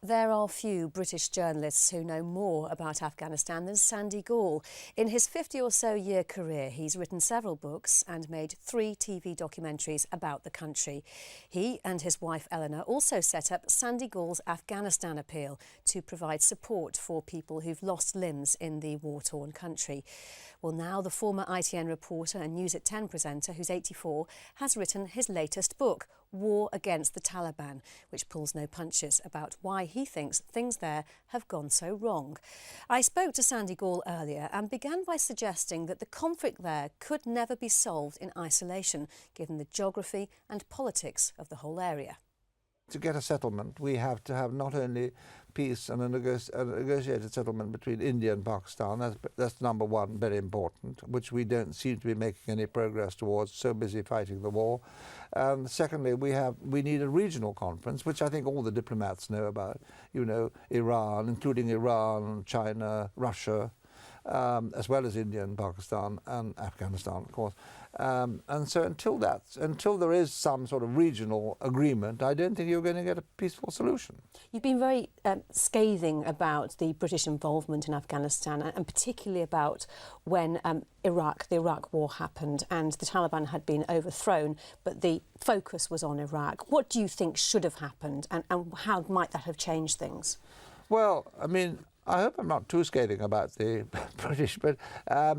There are few British journalists who know more about Afghanistan than Sandy Gall. In his 50 or so year career, he's written several books and made 3 TV documentaries about the country. He and his wife Eleanor also set up Sandy Gall's Afghanistan Appeal to provide support for people who've lost limbs in the war-torn country. Well, now the former ITN reporter and News at 10 presenter, who's 84, has written his latest book, War Against the Taliban, which pulls no punches about why he thinks things there have gone so wrong. I spoke to Sandy Gall earlier and began by suggesting that the conflict there could never be solved in isolation, given the geography and politics of the whole area. To get a settlement, we have to have not only peace and a negotiated settlement between India and Pakistan. That's number one, very important, which we don't seem to be making any progress towards, so busy fighting the war. Secondly, we need a regional conference, which I think all the diplomats know about. You know, Iran, including Iran, China, Russia, as well as India and Pakistan and Afghanistan, of course. And so until there is some sort of regional agreement, I don't think you're going to get a peaceful solution. You've been very scathing about the British involvement in Afghanistan, and particularly about when the Iraq war happened and the Taliban had been overthrown, but the focus was on Iraq. What do you think should have happened, and how might that have changed things? Well, I mean, I hope I'm not too scathing about the British, but I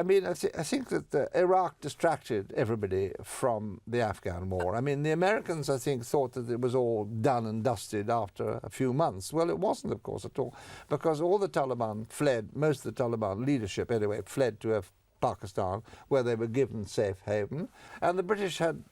think that Iraq distracted everybody from the Afghan war. I mean, the Americans, I think, thought that it was all done and dusted after a few months. Well, it wasn't, of course, at all, because all the Taliban fled, most of the Taliban leadership anyway, fled to Pakistan, where they were given safe haven. And the British had,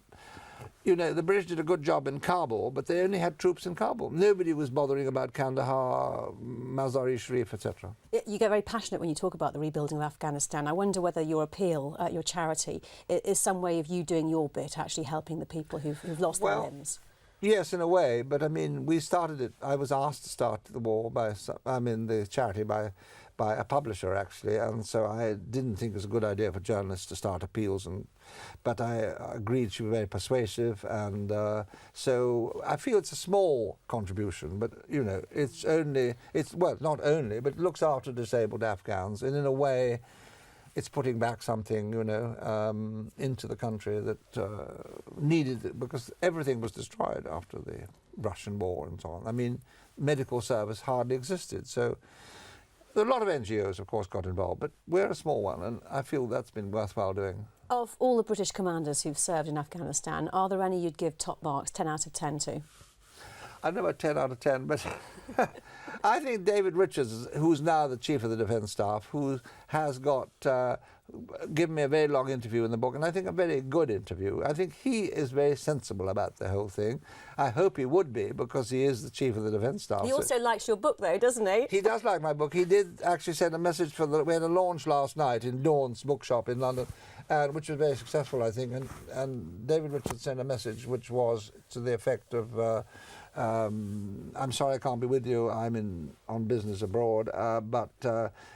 you know, the British did a good job in Kabul, but they only had troops in Kabul. Nobody was bothering about Kandahar, Mazar-i-Sharif, etc. You get very passionate when you talk about the rebuilding of Afghanistan. I wonder whether your appeal, your charity, is some way of you doing your bit, actually helping the people who've lost their limbs. Yes, in a way, but I mean, we started it. I was asked to start the charity by a publisher, actually, and so I didn't think it was a good idea for journalists to start appeals, but I agreed. She was very persuasive, and so I feel it's a small contribution, but you know, not only, but it looks after disabled Afghans, and in a way, it's putting back something, you know, into the country that needed it, because everything was destroyed after the Russian war and so on. I mean, medical service hardly existed, so. A lot of NGOs, of course, got involved, but we're a small one, and I feel that's been worthwhile doing. Of all the British commanders who've served in Afghanistan, are there any you'd give top marks, 10 out of 10 to? I don't know about 10 out of 10, but I think David Richards, who's now the Chief of the Defence Staff, who has given me a very long interview in the book, and I think a very good interview. I think he is very sensible about the whole thing. I hope he would be, because he is the Chief of the Defence Staff. He also likes your book, though, doesn't he? He does like my book. He did actually send a message we had a launch last night in Dawn's bookshop in London, which was very successful, I think, and David Richards sent a message which was to the effect of, I'm sorry I can't be with you, I'm on business abroad, but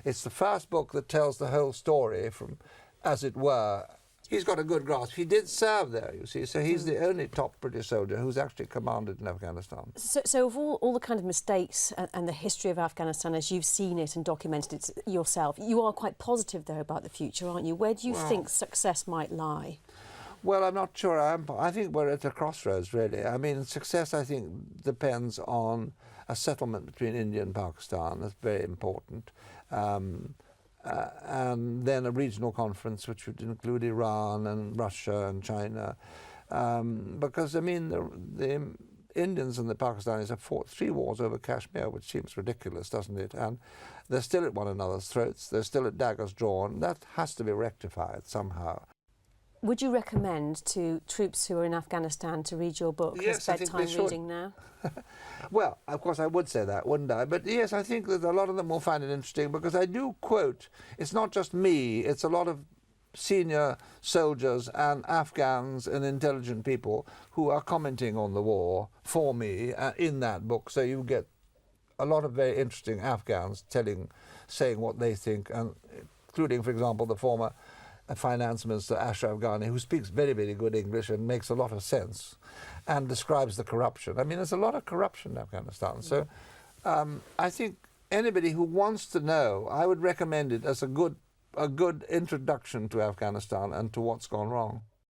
it's the first book that tells the whole story from, as it were. He's got a good grasp. He did serve there, you see, so he's the only top British soldier who's actually commanded in Afghanistan. So of all the kind of mistakes and the history of Afghanistan as you've seen it and documented it yourself, you are quite positive, though, about the future, aren't you? Where do you think success might lie? Well, I'm not sure. I think we're at a crossroads, really. I mean, success, I think, depends on a settlement between India and Pakistan. That's very important. And then a regional conference, which would include Iran and Russia and China. Because, I mean, the Indians and the Pakistanis have fought 3 wars over Kashmir, which seems ridiculous, doesn't it? And they're still at one another's throats. They're still at daggers drawn. That has to be rectified somehow. Would you recommend to troops who are in Afghanistan to read your book as bedtime reading now? Well, of course I would say that, wouldn't I? But yes, I think that a lot of them will find it interesting, because I do quote, it's not just me, it's a lot of senior soldiers and Afghans and intelligent people who are commenting on the war for me in that book. So you get a lot of very interesting Afghans saying what they think, and including, for example, the former finance minister, Ashraf Ghani, who speaks very, very good English and makes a lot of sense and describes the corruption. I mean, there's a lot of corruption in Afghanistan. So I think anybody who wants to know, I would recommend it as a good introduction to Afghanistan and to what's gone wrong.